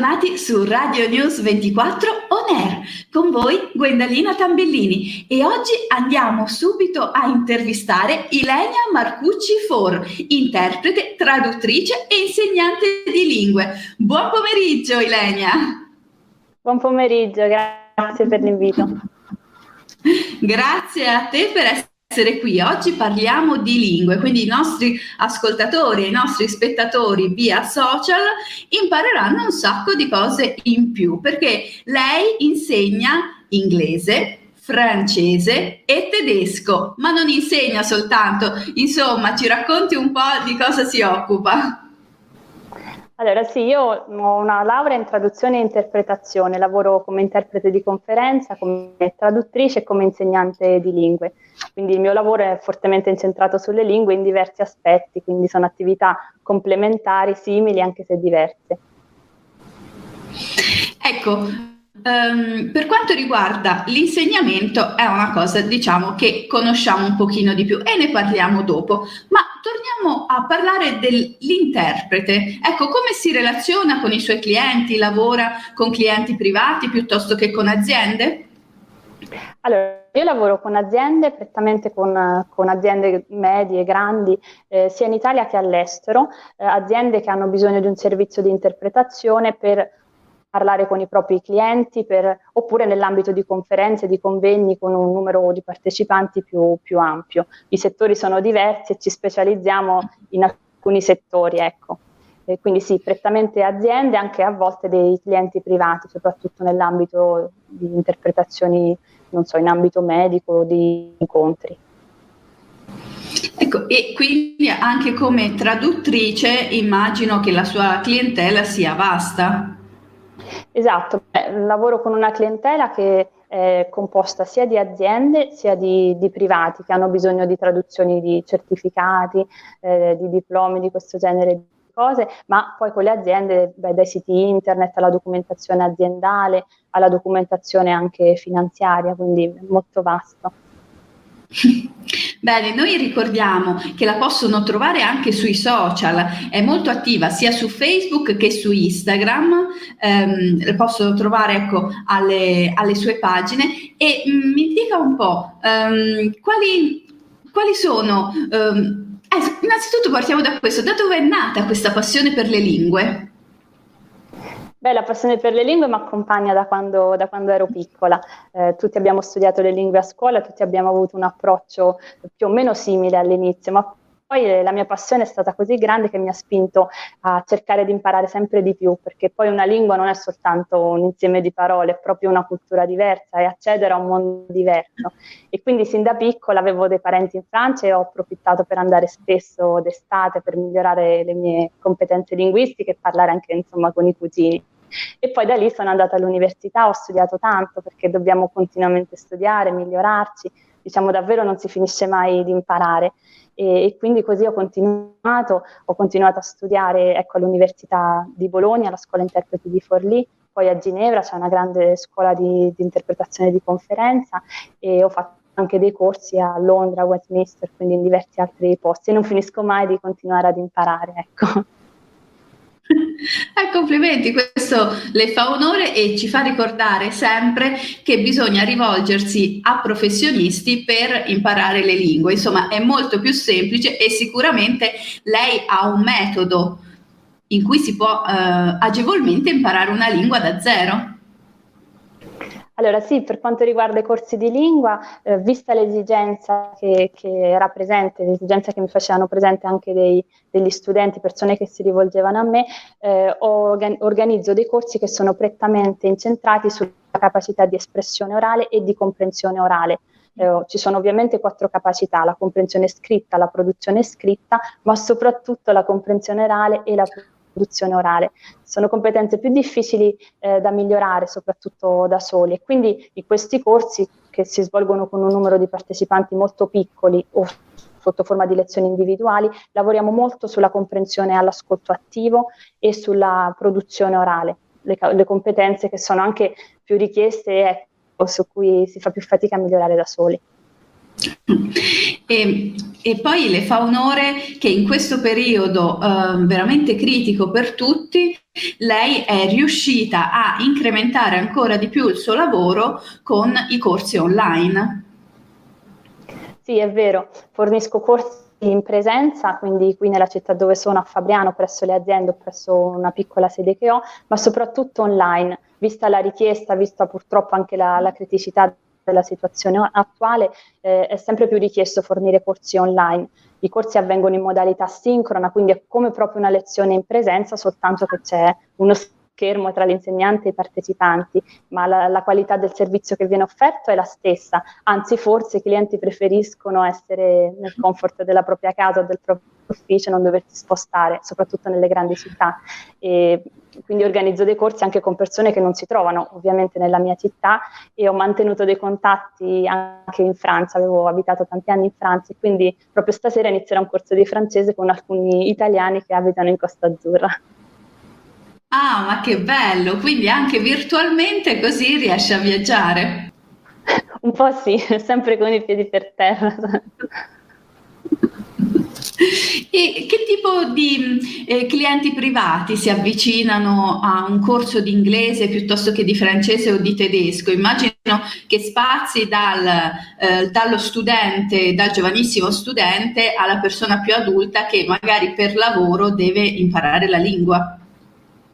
Bentornati su Radio News 24 On Air, con voi Gwendalina Tambellini, e oggi andiamo subito a intervistare Ilenia Marcucci-For, interprete, traduttrice e insegnante di lingue. Buon pomeriggio Ilenia! Buon pomeriggio, grazie per l'invito. Grazie a te per essere qui. Oggi parliamo di lingue, quindi i nostri ascoltatori e i nostri spettatori via social impareranno un sacco di cose in più, perché lei insegna inglese, francese e tedesco, ma non insegna soltanto. Insomma, ci racconti un po' di cosa si occupa? Allora sì, io ho una laurea in traduzione e interpretazione, lavoro come interprete di conferenza, come traduttrice e come insegnante di lingue. Quindi il mio lavoro è fortemente incentrato sulle lingue in diversi aspetti, quindi sono attività complementari, simili anche se diverse. Ecco, per quanto riguarda l'insegnamento è una cosa, diciamo, che conosciamo un pochino di più e ne parliamo dopo, ma torniamo a parlare dell'interprete. Ecco, come si relaziona con i suoi clienti? Lavora con clienti privati piuttosto che con aziende? Allora, io lavoro con aziende, prettamente con aziende medie, grandi, sia in Italia che all'estero, aziende che hanno bisogno di un servizio di interpretazione per parlare con i propri clienti, oppure nell'ambito di conferenze, di convegni con un numero di partecipanti più ampio. I settori sono diversi e ci specializziamo in alcuni settori, ecco. Quindi sì, prettamente aziende, anche a volte dei clienti privati, soprattutto nell'ambito di interpretazioni, non so, in ambito medico o di incontri. Ecco, e quindi anche come traduttrice immagino che la sua clientela sia vasta. Esatto, lavoro con una clientela che è composta sia di aziende sia di privati che hanno bisogno di traduzioni di certificati, di diplomi, di questo genere di cose, ma poi con le aziende dai siti internet alla documentazione aziendale, alla documentazione anche finanziaria, quindi molto vasto. Bene, noi ricordiamo che la possono trovare anche sui social, è molto attiva sia su Facebook che su Instagram, la possono trovare, ecco, alle sue pagine, e mi dica un po' quali sono, innanzitutto partiamo da questo, da dove è nata questa passione per le lingue? Beh, la passione per le lingue mi accompagna da quando ero piccola. Tutti abbiamo studiato le lingue a scuola, tutti abbiamo avuto un approccio più o meno simile all'inizio, ma poi la mia passione è stata così grande che mi ha spinto a cercare di imparare sempre di più, perché poi una lingua non è soltanto un insieme di parole, è proprio una cultura diversa e accedere a un mondo diverso. E quindi sin da piccola avevo dei parenti in Francia e ho approfittato per andare spesso d'estate per migliorare le mie competenze linguistiche e parlare anche, insomma, con i cugini. E poi da lì sono andata all'università, ho studiato tanto perché dobbiamo continuamente studiare, migliorarci, diciamo davvero non si finisce mai di imparare, e quindi così ho continuato a studiare, ecco, all'Università di Bologna, alla scuola interpreti di Forlì, poi a Ginevra c'è una grande scuola di interpretazione di conferenza, e ho fatto anche dei corsi a Londra, a Westminster, quindi in diversi altri posti, e non finisco mai di continuare ad imparare, ecco. Complimenti, questo le fa onore e ci fa ricordare sempre che bisogna rivolgersi a professionisti per imparare le lingue. Insomma, è molto più semplice e sicuramente lei ha un metodo in cui si può agevolmente imparare una lingua da zero. Allora sì, per quanto riguarda i corsi di lingua, vista l'esigenza che era presente, l'esigenza che mi facevano presente anche degli studenti, persone che si rivolgevano a me, organizzo dei corsi che sono prettamente incentrati sulla capacità di espressione orale e di comprensione orale. Ci sono ovviamente 4 capacità: la comprensione scritta, la produzione scritta, ma soprattutto la comprensione orale e la produzione orale. Sono competenze più difficili da migliorare, soprattutto da soli, e quindi in questi corsi, che si svolgono con un numero di partecipanti molto piccoli o sotto forma di lezioni individuali, lavoriamo molto sulla comprensione all'ascolto attivo e sulla produzione orale, le competenze che sono anche più richieste e su cui si fa più fatica a migliorare da soli. E poi le fa onore che in questo periodo veramente critico per tutti, lei è riuscita a incrementare ancora di più il suo lavoro con i corsi online. Sì, è vero, fornisco corsi in presenza, quindi qui nella città dove sono, a Fabriano, presso le aziende, presso una piccola sede che ho, ma soprattutto online, vista la richiesta, vista purtroppo anche la criticità della situazione attuale, è sempre più richiesto fornire corsi online. I corsi avvengono in modalità sincrona, quindi è come proprio una lezione in presenza, soltanto che c'è uno schermo tra l'insegnante e i partecipanti, ma la qualità del servizio che viene offerto è la stessa, anzi forse i clienti preferiscono essere nel comfort della propria casa o del proprio ufficio, non doversi spostare, soprattutto nelle grandi città. E quindi organizzo dei corsi anche con persone che non si trovano ovviamente nella mia città, e ho mantenuto dei contatti anche in Francia, avevo abitato tanti anni in Francia, e quindi proprio stasera inizierò un corso di francese con alcuni italiani che abitano in Costa Azzurra. Ah, ma che bello! Quindi anche virtualmente così riesce a viaggiare. Un po' sì, sempre con i piedi per terra. E che tipo di clienti privati si avvicinano a un corso di inglese piuttosto che di francese o di tedesco? Immagino che spazi dallo studente, dal giovanissimo studente alla persona più adulta che magari per lavoro deve imparare la lingua.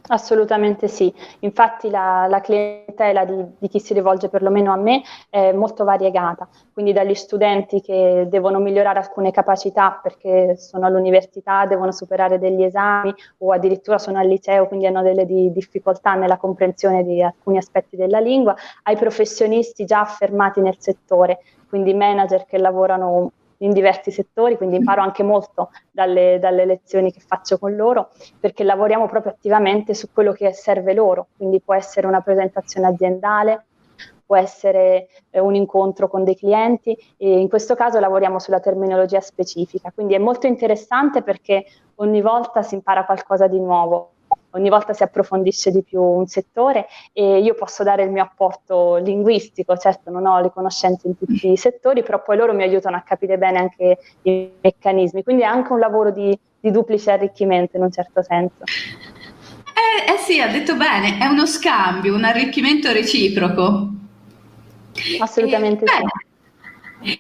Assolutamente sì, infatti la clientela di chi si rivolge perlomeno a me è molto variegata, quindi dagli studenti che devono migliorare alcune capacità perché sono all'università, devono superare degli esami o addirittura sono al liceo, quindi hanno delle difficoltà nella comprensione di alcuni aspetti della lingua, ai professionisti già affermati nel settore, quindi manager che lavorano in diversi settori, quindi imparo anche molto dalle lezioni che faccio con loro, perché lavoriamo proprio attivamente su quello che serve loro, quindi può essere una presentazione aziendale, può essere un incontro con dei clienti, e in questo caso lavoriamo sulla terminologia specifica, quindi è molto interessante perché ogni volta si impara qualcosa di nuovo. Ogni volta si approfondisce di più un settore e io posso dare il mio apporto linguistico, certo non ho le conoscenze in tutti i settori, però poi loro mi aiutano a capire bene anche i meccanismi, quindi è anche un lavoro di duplice arricchimento in un certo senso. Sì, ha detto bene, è uno scambio, un arricchimento reciproco. Assolutamente sì.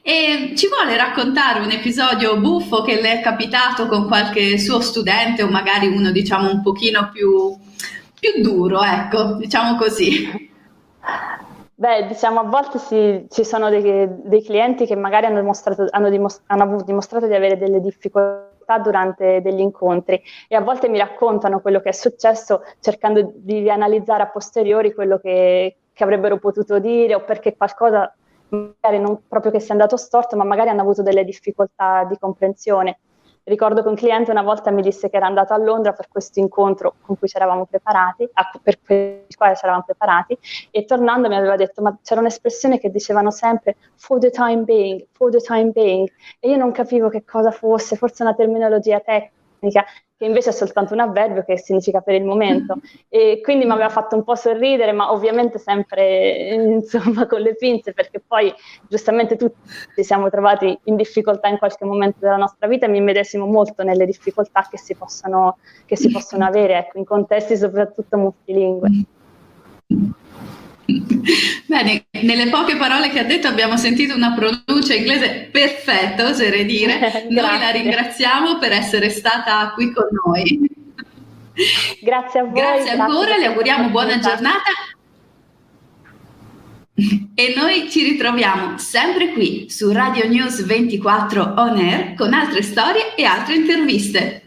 E ci vuole raccontare un episodio buffo che le è capitato con qualche suo studente o magari uno diciamo un pochino più duro, ecco, diciamo così. Beh, diciamo a volte ci sono dei clienti che magari hanno dimostrato di avere delle difficoltà durante degli incontri e a volte mi raccontano quello che è successo cercando di analizzare a posteriori quello che avrebbero potuto dire o perché qualcosa magari non proprio che sia andato storto, ma magari hanno avuto delle difficoltà di comprensione. Ricordo che un cliente una volta mi disse che era andato a Londra per questo incontro con cui ci eravamo preparati, per il quale ci eravamo preparati, e tornando mi aveva detto, ma c'era un'espressione che dicevano sempre for the time being, e io non capivo che cosa fosse, forse una terminologia tecnica, che invece è soltanto un avverbio che significa per il momento, e quindi mi aveva fatto un po' sorridere, ma ovviamente sempre insomma con le pinze, perché poi giustamente tutti ci siamo trovati in difficoltà in qualche momento della nostra vita e mi immedesimo molto nelle difficoltà che si possono avere, ecco, in contesti soprattutto multilingue. Bene, nelle poche parole che ha detto abbiamo sentito una pronuncia inglese perfetta, oserei dire. Noi la ringraziamo per essere stata qui con noi. Grazie a voi. Grazie ancora, le auguriamo buona giornata. E noi ci ritroviamo sempre qui su Radio News 24 On Air con altre storie e altre interviste.